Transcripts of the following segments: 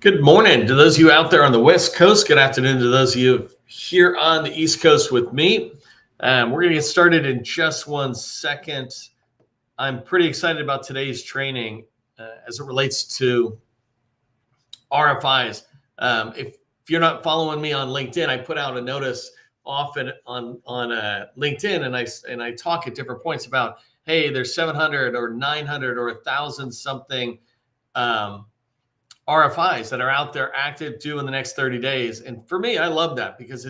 Good morning to those of you out there on the West Coast. Good afternoon to those of you here on the East Coast with me. We're going to get started in just 1 second. I'm pretty excited about today's training as it relates to RFIs. If you're not following me on LinkedIn, I put out a notice often on LinkedIn, and I talk at different points about, hey, there's 700 or 900 or 1,000 something RFIs that are out there active due in the next 30 days. And for me, I love that because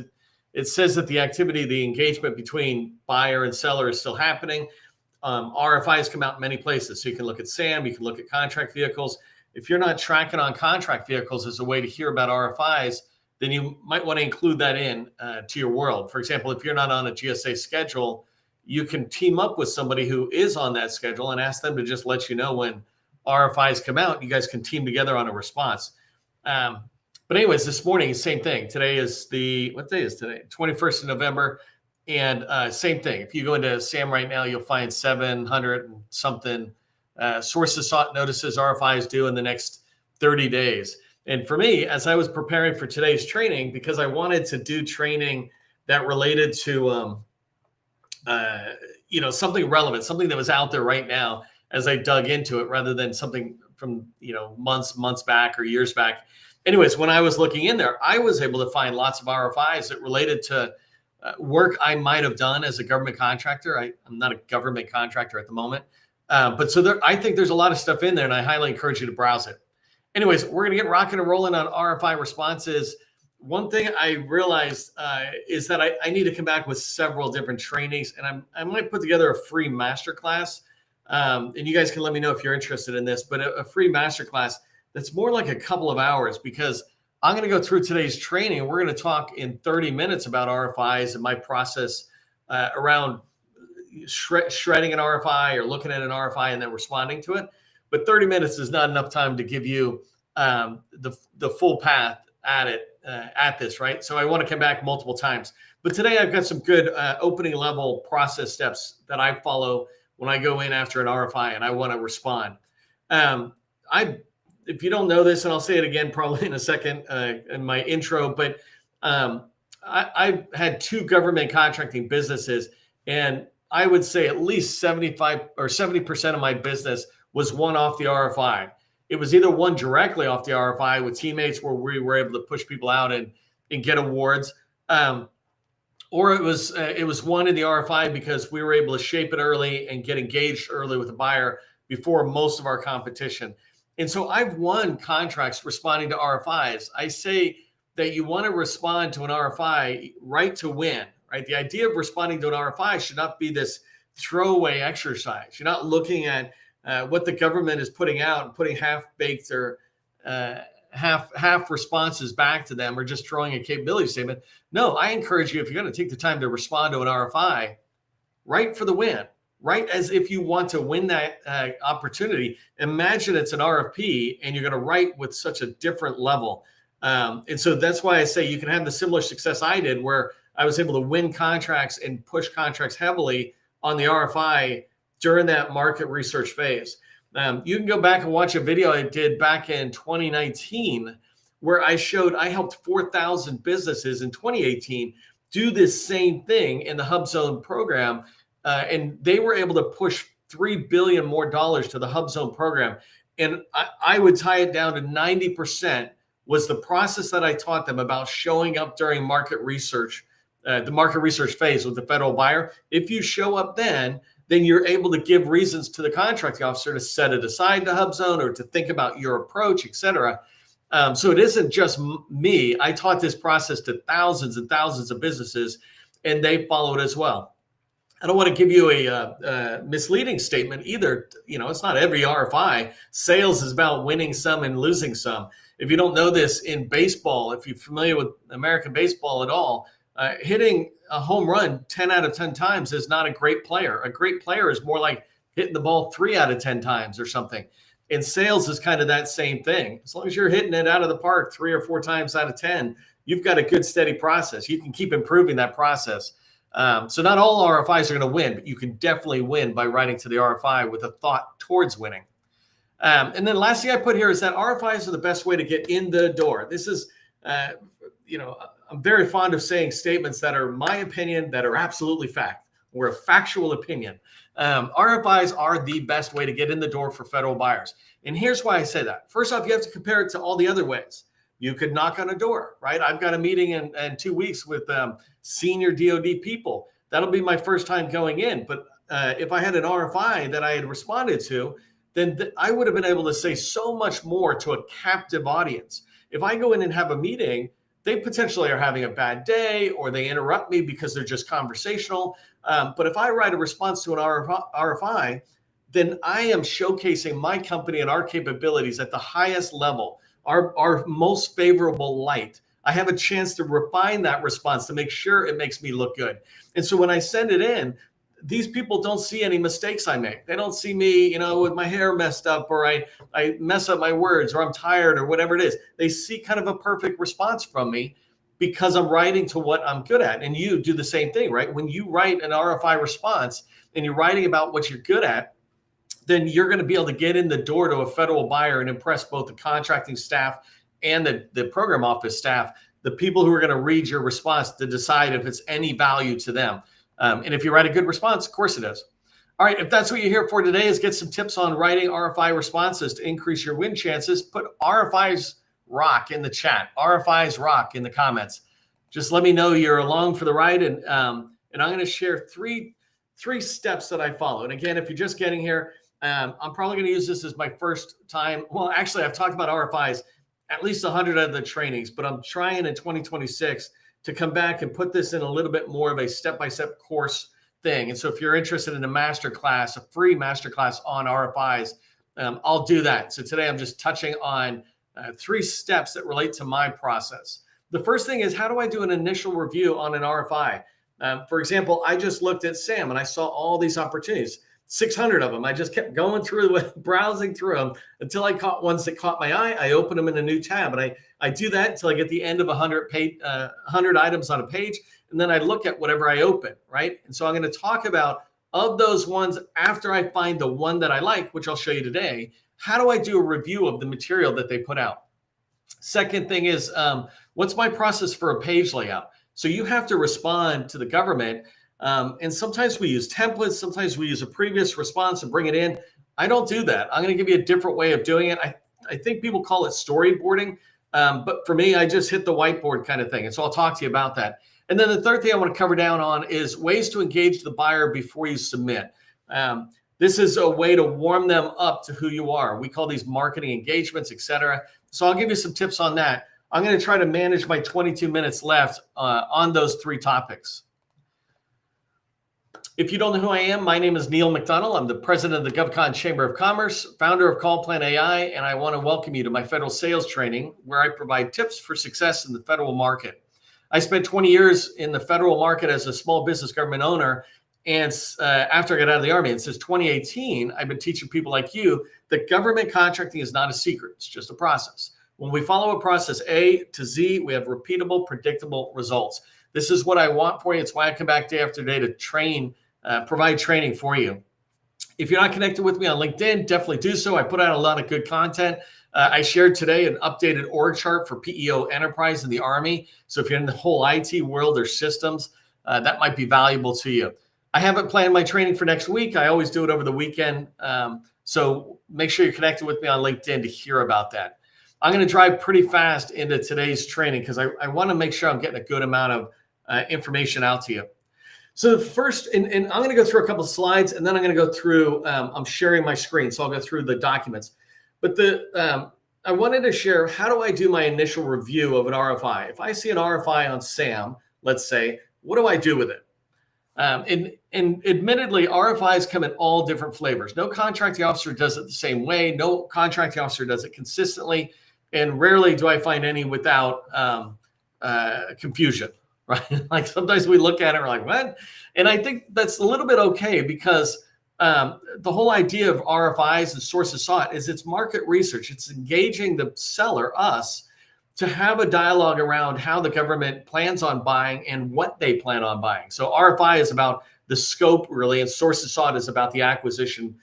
it says that the activity, the engagement between buyer and seller is still happening. RFIs come out in many places. So you can look at SAM, you can look at contract vehicles. If you're not tracking on contract vehicles as a way to hear about RFIs, then you might want to include that in to your world. For example, if you're not on a GSA schedule, you can team up with somebody who is on that schedule and ask them to just let you know when RFIs come out. You guys can team together on a response. But anyways, this morning, same thing. Today is what day is today? 21st of November. And same thing. If you go into SAM right now, you'll find 700 and something sources sought notices, RFIs due in the next 30 days. And for me, as I was preparing for today's training, because I wanted to do training that related to, something relevant, something that was out there right now, as I dug into it, rather than something from months back or years back. Anyways, when I was looking in there, I was able to find lots of RFIs that related to work I might have done as a government contractor. I'm not a government contractor at the moment, but I think there's a lot of stuff in there, and I highly encourage you to browse it. Anyways, we're going to get rocking and rolling on RFI responses. One thing I realized is that I need to come back with several different trainings, and I might put together a free masterclass. And you guys can let me know if you're interested in this, but a free masterclass that's more like a couple of hours, because I'm going to go through today's training. We're going to talk in 30 minutes about RFIs and my process around shredding an RFI or looking at an RFI and then responding to it. But 30 minutes is not enough time to give you the full path at this, right? So I want to come back multiple times. But today I've got some good opening level process steps that I follow when I go in after an RFI and I want to respond. If you don't know this, and I'll say it again probably in a second in my intro, but I've had 2 government contracting businesses, and I would say at least 75 or 70% of my business was won off the RFI. It was either won directly off the RFI with teammates where we were able to push people out and get awards. Or it was won in the RFI because we were able to shape it early and get engaged early with the buyer before most of our competition. And so I've won contracts responding to RFIs. I say that you want to respond to an RFI right to win, right? The idea of responding to an RFI should not be this throwaway exercise. You're not looking at what the government is putting out and putting half-baked or half responses back to them, or just throwing a capability statement. No, I encourage you, if you're going to take the time to respond to an RFI, write for the win, right? As if you want to win that opportunity. Imagine it's an RFP and you're going to write with such a different level. And so that's why I say you can have the similar success I did, where I was able to win contracts and push contracts heavily on the RFI during that market research phase. You can go back and watch a video I did back in 2019 where I helped 4,000 businesses in 2018 do this same thing in the HubZone program. And they were able to push $3 billion more to the HubZone program. And I would tie it down to 90% was the process that I taught them about showing up during market research, the market research phase with the federal buyer. If you show up then you're able to give reasons to the contracting officer to set it aside to HubZone or to think about your approach, et cetera. So it isn't just me. I taught this process to thousands and thousands of businesses, and they followed as well. I don't want to give you a misleading statement either. It's not every RFI. Sales is about winning some and losing some. If you don't know this in baseball, if you're familiar with American baseball at all, hitting a home run 10 out of 10 times is not a great player. A great player is more like hitting the ball 3 out of 10 times or something. And sales is kind of that same thing. As long as you're hitting it out of the park 3 or 4 times out of 10, you've got a good steady process. You can keep improving that process. So not all RFIs are going to win, but you can definitely win by writing to the RFI with a thought towards winning. And then last thing I put here is that RFIs are the best way to get in the door. This is, I'm very fond of saying statements that are my opinion, that are absolutely fact, or a factual opinion. RFIs are the best way to get in the door for federal buyers. And here's why I say that. First off, you have to compare it to all the other ways. You could knock on a door, right? I've got a meeting in 2 weeks with senior DoD people. That'll be my first time going in. But if I had an RFI that I had responded to, then I would have been able to say so much more to a captive audience. If I go in and have a meeting, they potentially are having a bad day or they interrupt me because they're just conversational. But if I write a response to an RFI, then I am showcasing my company and our capabilities at the highest level, our most favorable light. I have a chance to refine that response to make sure it makes me look good. And so when I send it in, these people don't see any mistakes I make. They don't see me, with my hair messed up, or I mess up my words, or I'm tired, or whatever it is. They see kind of a perfect response from me because I'm writing to what I'm good at. And you do the same thing, right? When you write an RFI response and you're writing about what you're good at, then you're going to be able to get in the door to a federal buyer and impress both the contracting staff and the program office staff, the people who are going to read your response to decide if it's any value to them. And if you write a good response, of course it is. All right, if that's what you're here for today, is get some tips on writing RFI responses to increase your win chances, put RFIs rock in the chat, RFIs rock in the comments. Just let me know you're along for the ride, and I'm going to share three steps that I follow. And again, if you're just getting here, I'm probably going to use this as my first time. Well, actually, I've talked about RFIs at least 100 of the trainings, but I'm trying in 2026 to come back and put this in a little bit more of a step-by-step course thing. And so if you're interested in a masterclass, a free masterclass on RFIs, I'll do that. So today I'm just touching on 3 steps that relate to my process. The first thing is, how do I do an initial review on an RFI? For example, I just looked at SAM and I saw all these opportunities. 600 of them. I just kept going through, browsing through them until I caught ones that caught my eye. I open them in a new tab, and I do that until I get the end of 100 items on a page, and then I look at whatever I open, right? And so I'm going to talk about, of those ones, after I find the one that I like, which I'll show you today, how do I do a review of the material that they put out? Second thing is, what's my process for a page layout? So you have to respond to the government. And sometimes we use templates. Sometimes we use a previous response and bring it in. I don't do that. I'm going to give you a different way of doing it. I think people call it storyboarding. But for me, I just hit the whiteboard kind of thing. And so I'll talk to you about that. And then the third thing I want to cover down on is ways to engage the buyer before you submit. This is a way to warm them up to who you are. We call these marketing engagements, etc. So I'll give you some tips on that. I'm going to try to manage my 22 minutes left on those 3 topics. If you don't know who I am, my name is Neil McDonald. I'm the president of the GovCon Chamber of Commerce, founder of Call Plan AI, and I want to welcome you to my federal sales training, where I provide tips for success in the federal market. I spent 20 years in the federal market as a small business government owner, and after I got out of the Army, and since 2018, I've been teaching people like you that government contracting is not a secret. It's just a process. When we follow a process A to Z, we have repeatable, predictable results. This is what I want for you. It's why I come back day after day to provide training for you. If you're not connected with me on LinkedIn, definitely do so. I put out a lot of good content. I shared today an updated org chart for PEO Enterprise in the Army. So if you're in the whole IT world or systems, that might be valuable to you. I haven't planned my training for next week. I always do it over the weekend. So make sure you're connected with me on LinkedIn to hear about that. I'm going to drive pretty fast into today's training because I want to make sure I'm getting a good amount of information out to you. So the first, and I'm going to go through a couple of slides, and then I'm going to go through, I'm sharing my screen, so I'll go through the documents. But I wanted to share, how do I do my initial review of an RFI? If I see an RFI on SAM, let's say, what do I do with it? And admittedly, RFIs come in all different flavors. No contracting officer does it the same way. No contracting officer does it consistently. And rarely do I find any without confusion. Right? Like sometimes we look at it, we're like, what? And I think that's a little bit okay, because the whole idea of RFIs and sources sought is it's market research. It's engaging the seller, us, to have a dialogue around how the government plans on buying and what they plan on buying. So RFI is about the scope, really, and sources sought is about the acquisition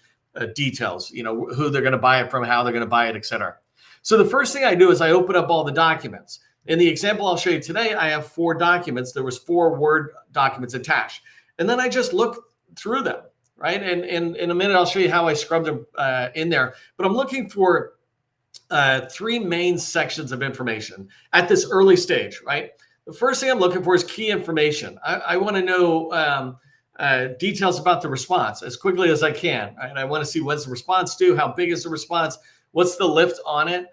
details, who they're going to buy it from, how they're going to buy it, et cetera. So the first thing I do is I open up all the documents. In the example I'll show you today, I have 4 documents. There was 4 Word documents attached. And then I just look through them, right? And in a minute, I'll show you how I scrubbed them in there. But I'm looking for 3 main sections of information at this early stage, right? The first thing I'm looking for is key information. I want to know details about the response as quickly as I can. Right? I want to see what's the response due, how big is the response, what's the lift on it.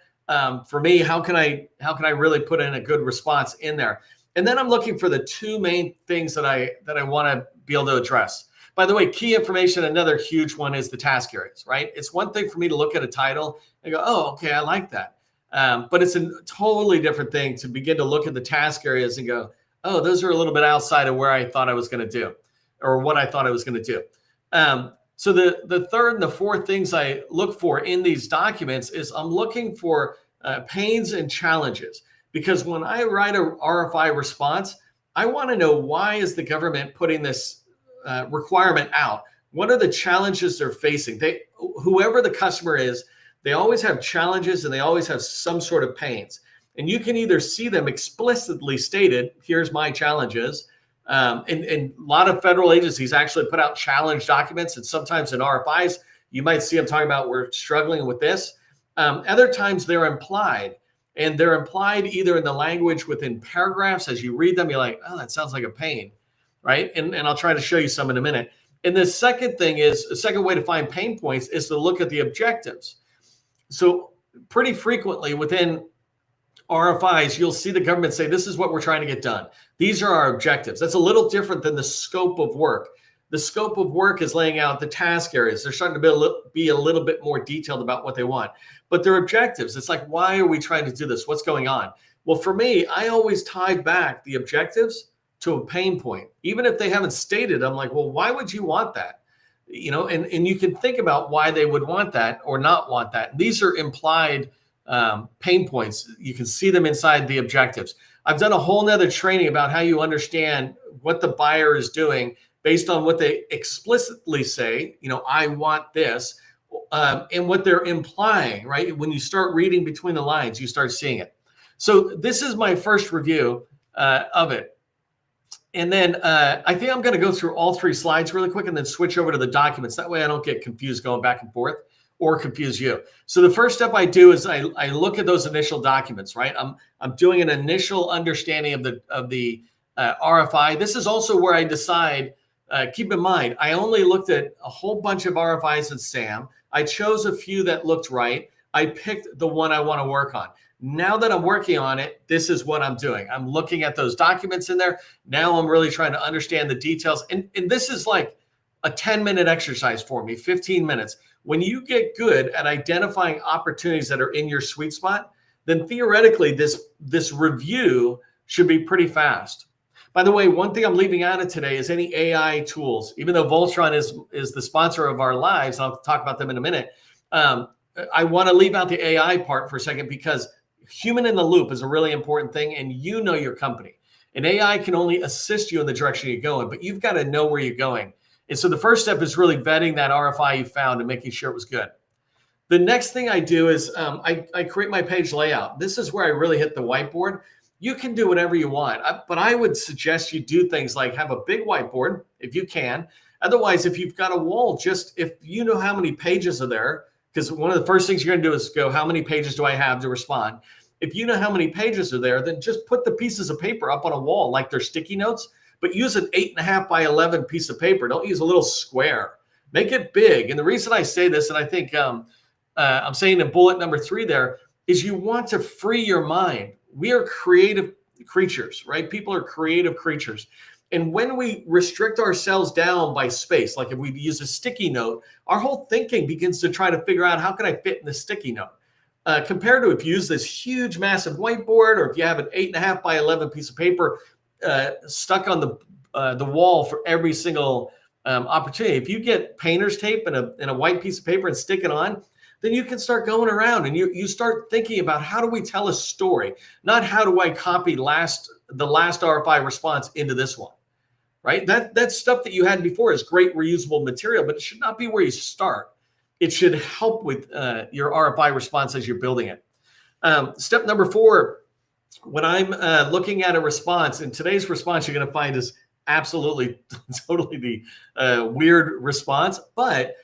For me, how can I really put in a good response in there? And then I'm looking for the 2 main things that I want to be able to address. By the way, key information, another huge one is the task areas, right? It's one thing for me to look at a title and go, oh, okay, I like that. But it's a totally different thing to begin to look at the task areas and go, oh, those are a little bit outside of where I thought I was going to do, or what I thought I was going to do. So the third and the fourth things I look for in these documents is I'm looking for pains and challenges. Because when I write a RFI response, I want to know, why is the government putting this requirement out? What are the challenges they're facing? Whoever the customer is, they always have challenges and they always have some sort of pains. And you can either see them explicitly stated, here's my challenges. And a lot of federal agencies actually put out challenge documents. And sometimes in RFIs, you might see them talking about, we're struggling with this. Other times they're implied. And they're implied either in the language within paragraphs. As you read them, you're like, oh, that sounds like a pain, right? And I'll try to show you some in a minute. And the second thing is, the second way to find pain points is to look at the objectives. So pretty frequently within RFIs, you'll see the government say, this is what we're trying to get done. These are our objectives. That's a little different than the scope of work. The scope of work is laying out the task areas. They're starting to be a little bit more detailed about what they want. But their objectives, it's like, why are we trying to do this? What's going on? Well, for me, I always tie back the objectives to a pain point. Even if they haven't stated, I'm like, well, why would you want that? And you can think about why they would want that or not want that. These are implied pain points. You can see them inside the objectives. I've done a whole nother training about how you understand what the buyer is doing based on what they explicitly say, I want this, and what they're implying, right? When you start reading between the lines, you start seeing it. So this is my first review of it. And then I think I'm going to go through all 3 slides really quick and then switch over to the documents. That way I don't get confused going back and forth or confuse you. So the first step I do is I look at those initial documents, right? I'm doing an initial understanding of the RFI. This is also where I decide, keep in mind, I only looked at a whole bunch of RFIs at SAM. I chose a few that looked right. I picked the one I want to work on. Now that I'm working on it, this is what I'm doing. I'm looking at those documents in there. Now I'm really trying to understand the details. And this is like a 10-minute exercise for me, 15 minutes. When you get good at identifying opportunities that are in your sweet spot, then theoretically, this review should be pretty fast. By the way, one thing I'm leaving out of today is any AI tools. Even though Voltron is the sponsor of our lives, I'll talk about them in a minute. I want to leave out the AI part for a second, because human in the loop is a really important thing, and your company. And AI can only assist you in the direction you're going, but you've got to know where you're going. And so the first step is really vetting that RFI you found and making sure it was good. The next thing I do is I create my page layout. This is where I really hit the whiteboard. You can do whatever you want, but I would suggest you do things like have a big whiteboard if you can. Otherwise, if you've got a wall, just if you know how many pages are there, because one of the first things you're going to do is go, how many pages do I have to respond? If you know how many pages are there, then just put the pieces of paper up on a wall like they're sticky notes, but use an 8.5 by 11 piece of paper. Don't use a little square. Make it big. And the reason I say this, and I think I'm saying in bullet number 3 there, is you want to free your mind. We are creative creatures, right? People are creative creatures. And when we restrict ourselves down by space, like if we use a sticky note, our whole thinking begins to try to figure out, how can I fit in the sticky note? Compared to if you use this huge, massive whiteboard, or if you have an 8.5 by 11 piece of paper stuck on the wall for every single opportunity. If you get painter's tape and a white piece of paper and stick it on, then you can start going around and you start thinking about, how do we tell a story? Not how do I copy the last RFI response into this one, right? That stuff that you had before is great reusable material, but it should not be where you start. it should help with your RFI response as you're building it. Step number 4, when I'm looking at a response, and today's response you're going to find is absolutely, totally the weird response. But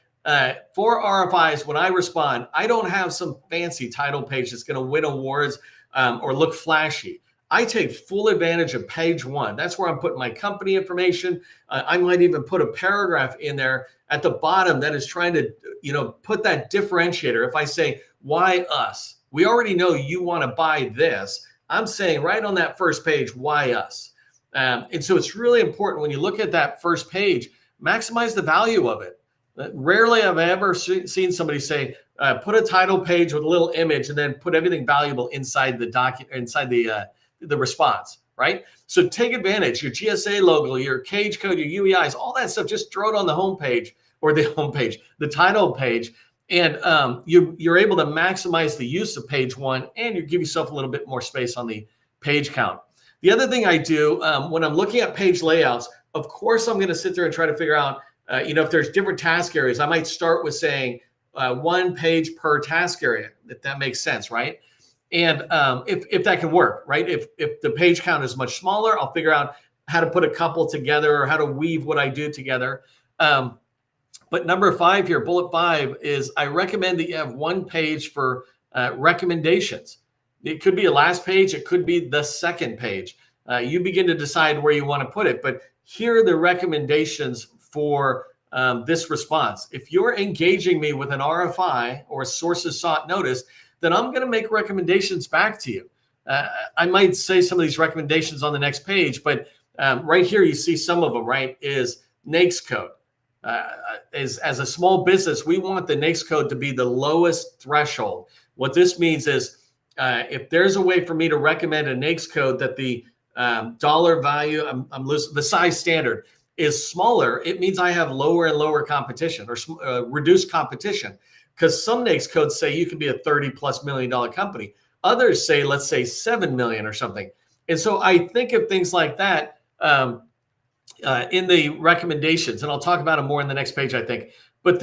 for RFIs, when I respond, I don't have some fancy title page that's going to win awards or look flashy. I take full advantage of page 1. That's where I'm putting my company information. I might even put a paragraph in there at the bottom that is trying to, put that differentiator. If I say, why us? We already know you want to buy this. I'm saying right on that first page, why us? And so it's really important when you look at that first page, maximize the value of it. Rarely have I ever seen somebody say, put a title page with a little image and then put everything valuable inside the document, inside the response, right? So take advantage, your GSA logo, your cage code, your UEIs, all that stuff, just throw it on the homepage or the title page. And you're able to maximize the use of page 1, and you give yourself a little bit more space on the page count. The other thing I do when I'm looking at page layouts, of course, I'm going to sit there and try to figure out, if there's different task areas. I might start with saying 1 page per task area, if that makes sense, right? And if that can work, right? If the page count is much smaller, I'll figure out how to put a couple together or how to weave what I do together. But number 5 here, bullet 5, is I recommend that you have 1 page for recommendations. It could be a last page. It could be the second page. You begin to decide where you want to put it. But here are the recommendations for this response. If you're engaging me with an RFI or a sources sought notice, then I'm going to make recommendations back to you. I might say some of these recommendations on the next page, but right here you see some of them, right, is NAICS code. As a small business, we want the NAICS code to be the lowest threshold. What this means is if there's a way for me to recommend a NAICS code that the dollar value, I'm losing, the size standard is smaller, it means I have lower and lower competition or reduced competition. Because some NAICS codes say you can be a $30+ million company. Others say, let's say 7 million or something. And so I think of things like that in the recommendations, and I'll talk about them more in the next page, I think. But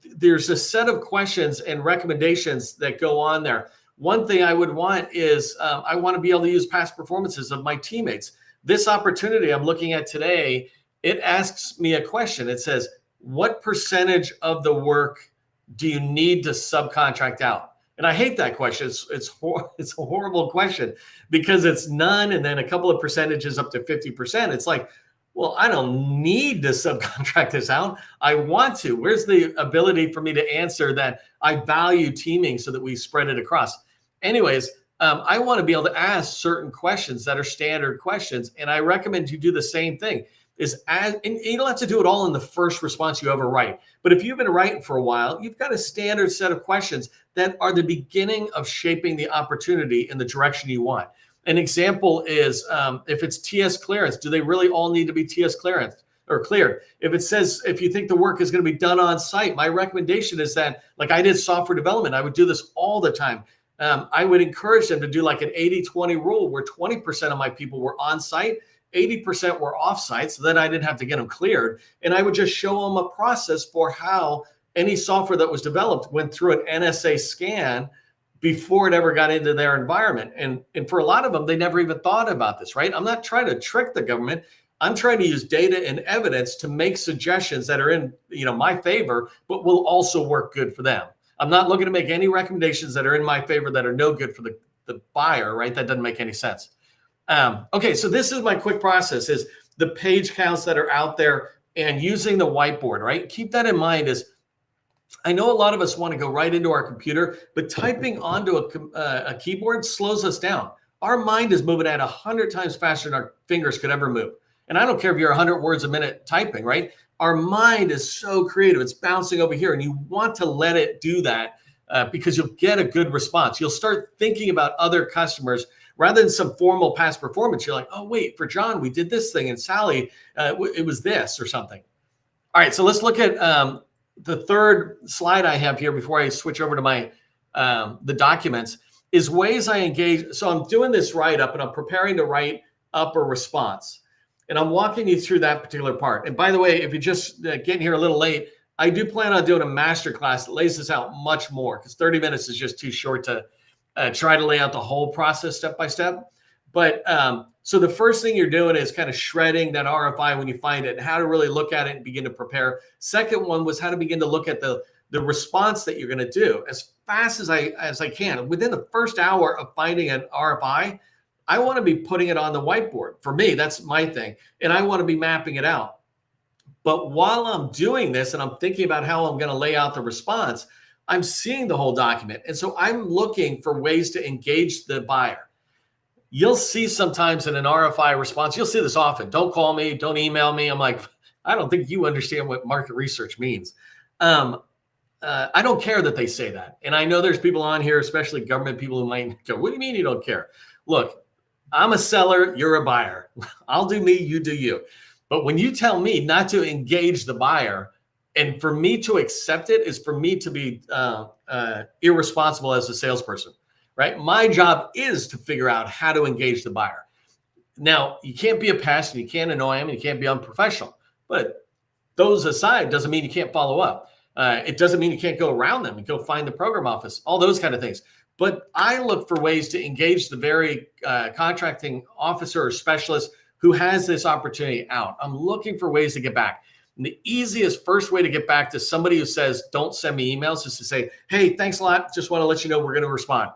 there's a set of questions and recommendations that go on there. One thing I would want is I want to be able to use past performances of my teammates. This opportunity I'm looking at today, it asks me a question. It says, what percentage of the work do you need to subcontract out? And I hate that question. It's a horrible question because it's none and then a couple of percentages up to 50%. It's like, well, I don't need to subcontract this out. I want to. Where's the ability for me to answer that I value teaming so that we spread it across? Anyways, I want to be able to ask certain questions that are standard questions. And I recommend you do the same thing. And you don't have to do it all in the first response you ever write. But if you've been writing for a while, you've got a standard set of questions that are the beginning of shaping the opportunity in the direction you want. An example is if it's TS clearance, do they really all need to be TS clearance or cleared? If it says, if you think the work is going to be done on site, my recommendation is that, like I did software development, I would do this all the time. I would encourage them to do like an 80-20 rule where 20% of my people were on site, 80% were off-site, so then I didn't have to get them cleared. And I would just show them a process for how any software that was developed went through an NSA scan before it ever got into their environment. And for a lot of them, they never even thought about this, right? I'm not trying to trick the government. I'm trying to use data and evidence to make suggestions that are in my favor, but will also work good for them. I'm not looking to make any recommendations that are in my favor that are no good for the buyer, right? That doesn't make any sense. Okay, so this is my quick process, is the page counts that are out there and using the whiteboard, right? Keep that in mind. Is I know a lot of us want to go right into our computer, but typing onto a keyboard slows us down. Our mind is moving at 100 times faster than our fingers could ever move. And I don't care if you're 100 words a minute typing, right? Our mind is so creative. It's bouncing over here, and you want to let it do that because you'll get a good response. You'll start thinking about other customers rather than some formal past performance. You're like, oh, wait, for John, we did this thing, and Sally, it was this or something. All right, so let's look at the third slide I have here before I switch over to my the documents is ways I engage. So I'm doing this write-up, and I'm preparing to write up a response. And I'm walking you through that particular part. And by the way, if you're just getting here a little late, I do plan on doing a master class that lays this out much more, because 30 minutes is just too short to try to lay out the whole process step by step. But so the first thing you're doing is kind of shredding that RFI when you find it, and how to really look at it and begin to prepare. Second one was how to begin to look at the response that you're going to do as fast as I can. Within the first hour of finding an RFI, I want to be putting it on the whiteboard. For me, that's my thing. And I want to be mapping it out. But while I'm doing this and I'm thinking about how I'm going to lay out the response, I'm seeing the whole document. And so I'm looking for ways to engage the buyer. You'll see sometimes in an RFI response, you'll see this often. Don't call me, don't email me. I'm like, I don't think you understand what market research means. I don't care that they say that. And I know there's people on here, especially government people, who might go, what do you mean you don't care? Look, I'm a seller, you're a buyer. I'll do me, you do you. But when you tell me not to engage the buyer, and for me to accept it is for me to be irresponsible as a salesperson, right? My job is to figure out how to engage the buyer. Now, you can't be a pest, and you can't annoy them, and you can't be unprofessional. But those aside doesn't mean you can't follow up. It doesn't mean you can't go around them and go find the program office, all those kind of things. But I look for ways to engage the very contracting officer or specialist who has this opportunity out. I'm looking for ways to get back. And the easiest first way to get back to somebody who says, don't send me emails, is to say, hey, thanks a lot. Just want to let you know we're going to respond.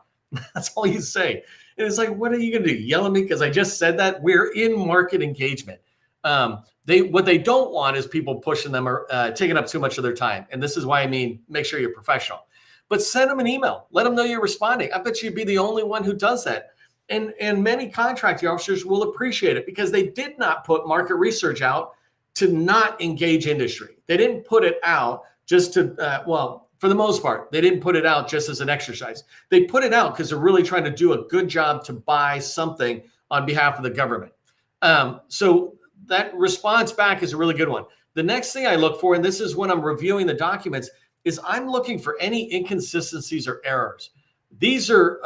That's all you say. And it's like, what are you going to do? Yell at me because I just said that? We're in market engagement. What they don't want is people pushing them or taking up too much of their time. And this is why I mean, make sure you're professional. But send them an email. Let them know you're responding. I bet you'd be the only one who does that. And many contracting officers will appreciate it, because they did not put market research out to not engage industry. They didn't put it out just to, for the most part, they didn't put it out just as an exercise. They put it out because they're really trying to do a good job to buy something on behalf of the government. So that response back is a really good one. The next thing I look for, and this is when I'm reviewing the documents, is I'm looking for any inconsistencies or errors. These are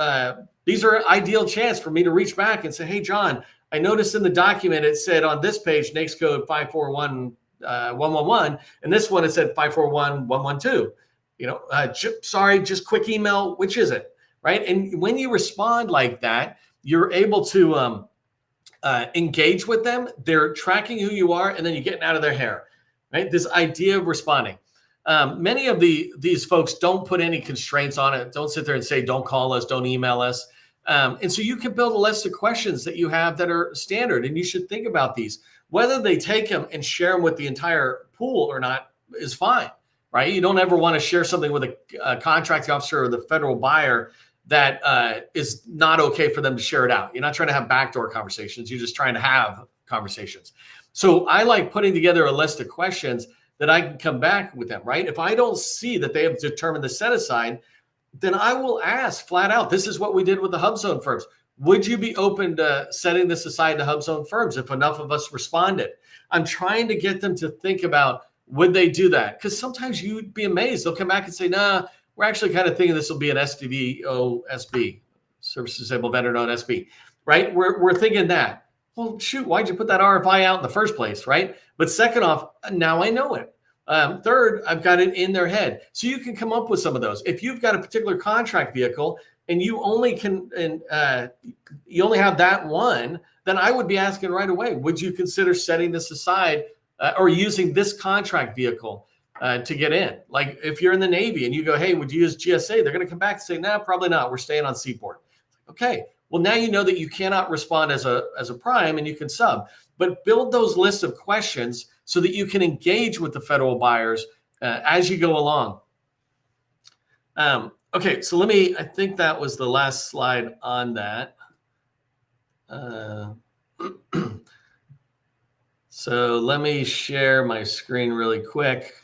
ideal chance for me to reach back and say, hey, John, I noticed in the document it said on this page, NAICS code 541111, and this one it said 541112. Sorry, just quick email. Which is it? Right. And when you respond like that, you're able to engage with them. They're tracking who you are, and then you're getting out of their hair. Right. This idea of responding. Many of these folks don't put any constraints on it. Don't sit there and say, don't call us, don't email us. And so you can build a list of questions that you have that are standard, and you should think about these. Whether they take them and share them with the entire pool or not is fine, right? You don't ever want to share something with a contracting officer or the federal buyer that is not okay for them to share it out. You're not trying to have backdoor conversations. You're just trying to have conversations. So I like putting together a list of questions that I can come back with them, right? If I don't see that they have determined the set aside, then I will ask flat out. This is what we did with the HubZone firms. Would you be open to setting this aside to HubZone firms if enough of us responded? I'm trying to get them to think about, would they do that? Because sometimes you'd be amazed. They'll come back and say, nah, we're actually kind of thinking this will be an SDVO-SB, Service Disabled Vendor Known SB, right? We're thinking that. Well, shoot, why'd you put that RFI out in the first place, right? But second off, now I know it. Third, I've got it in their head. So you can come up with some of those. If you've got a particular contract vehicle and you only have that one, then I would be asking right away, would you consider setting this aside or using this contract vehicle to get in? Like if you're in the Navy and you go, hey, would you use GSA? They're going to come back and say, nah, probably not. We're staying on Seaport. Okay. Well, now you know that you cannot respond as a prime and you can sub, but build those lists of questions so that you can engage with the federal buyers as you go along. Okay, so I think that was the last slide on that. So let me share my screen really quick.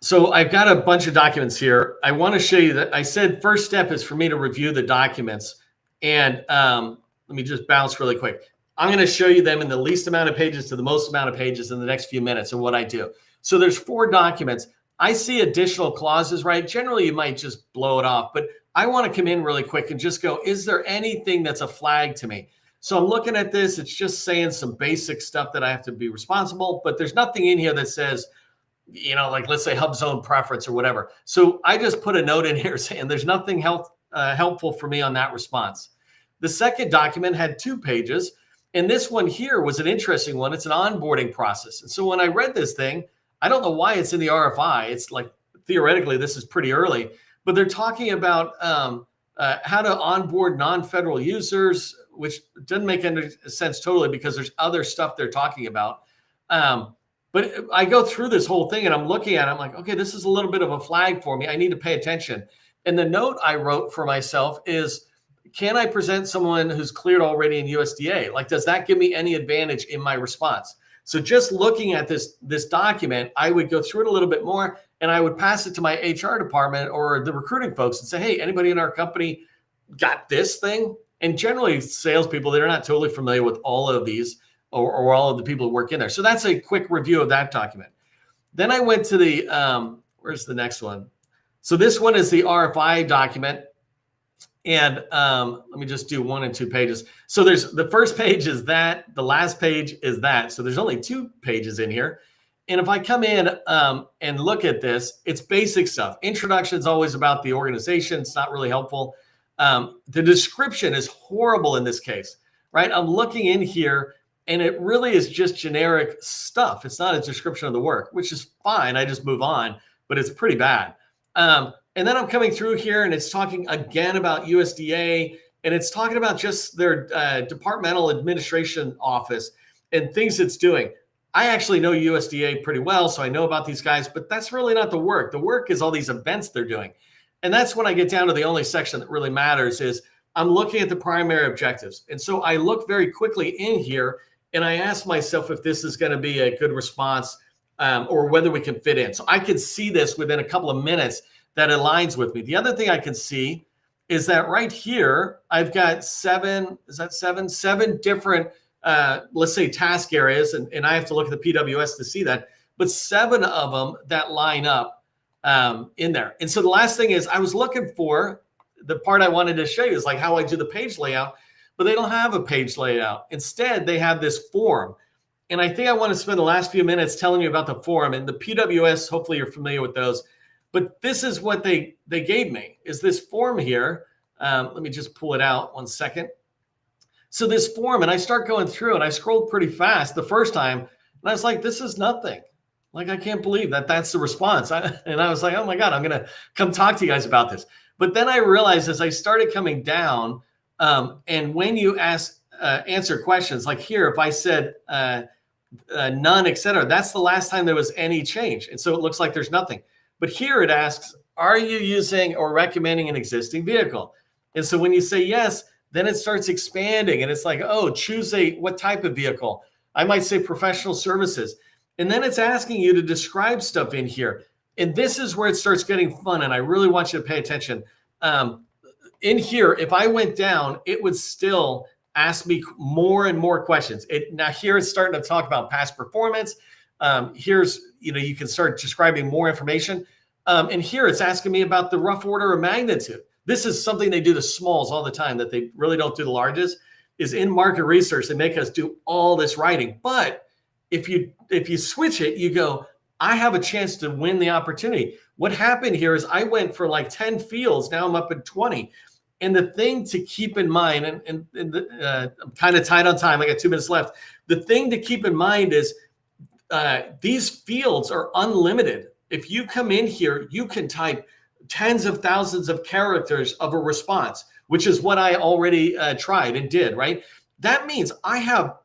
So I've got a bunch of documents here. I want to show you that I said first step is for me to review the documents. And let me just bounce really quick. I'm going to show you them in the least amount of pages to the most amount of pages in the next few minutes and what I do. So there's 4 documents. I see additional clauses, right? Generally, you might just blow it off, but I want to come in really quick and just go, is there anything that's a flag to me? So I'm looking at this. It's just saying some basic stuff that I have to be responsible, but there's nothing in here that says, like let's say hub zone preference or whatever. So I just put a note in here saying there's nothing helpful for me on that response. The second document had 2 pages. And this one here was an interesting one. It's an onboarding process. And so when I read this thing, I don't know why it's in the RFI. It's like, theoretically, this is pretty early, but they're talking about how to onboard non-federal users, which doesn't make any sense totally because there's other stuff they're talking about. But I go through this whole thing and I'm looking at it. I'm like, okay, this is a little bit of a flag for me. I need to pay attention. And the note I wrote for myself is, can I present someone who's cleared already in USDA? Like, does that give me any advantage in my response? So just looking at this document, I would go through it a little bit more and I would pass it to my HR department or the recruiting folks and say, hey, anybody in our company got this thing? And generally salespeople, they're not totally familiar with all of these or all of the people who work in there. So that's a quick review of that document. Then I went to the, where's the next one? So this one is the RFI document. And let me just do 1 and 2 pages. So there's the first page is that, the last page is that. So there's only 2 pages in here. And if I come in and look at this, it's basic stuff. Introduction is always about the organization. It's not really helpful. The description is horrible in this case, right? I'm looking in here and it really is just generic stuff. It's not a description of the work, which is fine. I just move on, but it's pretty bad. And then I'm coming through here and it's talking again about USDA and it's talking about just their departmental administration office and things it's doing. I actually know USDA pretty well, so I know about these guys, but that's really not the work. The work is all these events they're doing. And that's when I get down to the only section that really matters is I'm looking at the primary objectives. And so I look very quickly in here and I ask myself if this is going to be a good response or whether we can fit in. So I can see this within a couple of minutes that aligns with me. The other thing I can see is that right here, I've got 7 different, let's say task areas, and I have to look at the PWS to see that, but 7 of them that line up in there. And so the last thing is I was looking for the part I wanted to show you is like how I do the page layout, but they don't have a page layout. Instead, they have this form. And I think I want to spend the last few minutes telling you about the form and the PWS. Hopefully you're familiar with those. But this is what they gave me, is this form here. Let me just pull it out 1 second. So this form, and I start going through, and I scrolled pretty fast the first time, and I was like, this is nothing. Like, I can't believe that's the response. And I was like, oh my God, I'm going to come talk to you guys about this. But then I realized as I started coming down, and when you answer questions, like here, if I said none, et cetera, that's the last time there was any change. And so it looks like there's nothing. But here it asks, are you using or recommending an existing vehicle? And so when you say yes, then it starts expanding and it's like, oh, choose what type of vehicle? I might say professional services. And then it's asking you to describe stuff in here. And this is where it starts getting fun. And I really want you to pay attention. In here, if I went down, it would still ask me more and more questions. Now here it's starting to talk about past performance. Here's, you can start describing more information. And here it's asking me about the rough order of magnitude. This is something they do the smalls all the time that they really don't do the larges, is in market research. They make us do all this writing. But if you switch it, you go, I have a chance to win the opportunity. What happened here is I went for like 10 fields. Now I'm up at 20. And the thing to keep in mind, and I'm kind of tight on time. I got 2 minutes left. The thing to keep in mind is these fields are unlimited. If you come in here, you can type tens of thousands of characters of a response, which is what I already tried and did, right? That means I have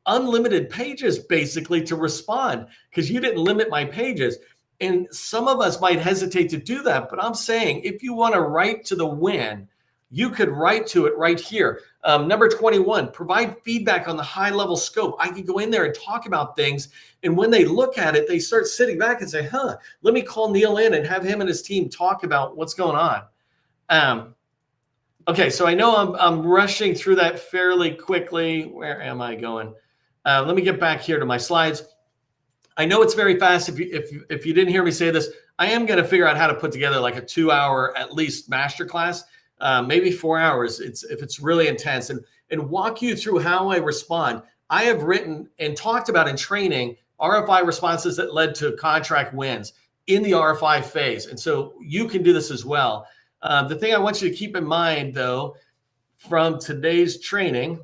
unlimited pages basically to respond because you didn't limit my pages. And some of us might hesitate to do that, but I'm saying if you want to write to the win, you could write to it right here. Number 21, provide feedback on the high level scope. I can go in there and talk about things. And when they look at it, they start sitting back and say, let me call Neil in and have him and his team talk about what's going on. Okay, so I know I'm rushing through that fairly quickly. Where am I going? Let me get back here to my slides. I know it's very fast. If you didn't hear me say this, I am going to figure out how to put together like a 2-hour at least masterclass. Maybe 4 hours if it's really intense, and walk you through how I respond. I have written and talked about in training RFI responses that led to contract wins in the RFI phase. And so you can do this as well. The thing I want you to keep in mind, though, from today's training,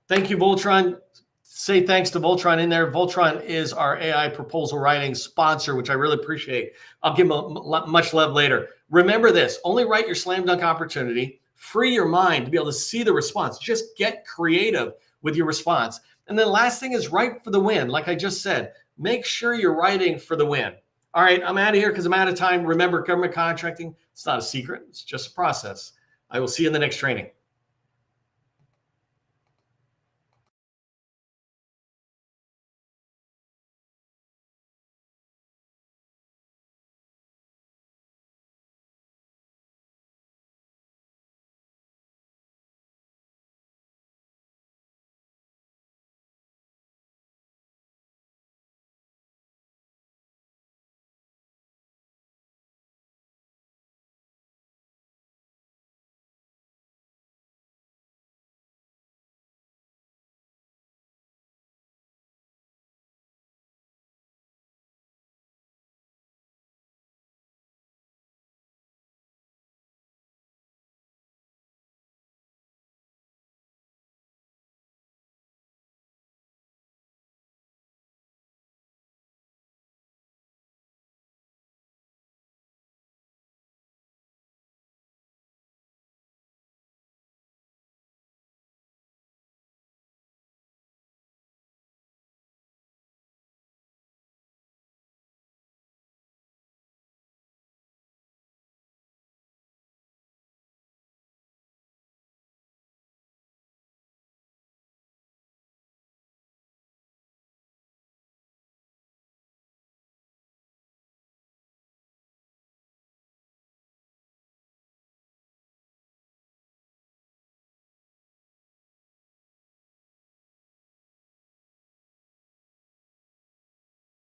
thank you, Voltron. Say thanks to Voltron in there. Voltron is our AI proposal writing sponsor, which I really appreciate. I'll give them much love later. Remember this, only write your slam dunk opportunity, free your mind to be able to see the response. Just get creative with your response. And then last thing is write for the win. Like I just said, make sure you're writing for the win. All right, I'm out of here because I'm out of time. Remember, government contracting, it's not a secret. It's just a process. I will see you in the next training.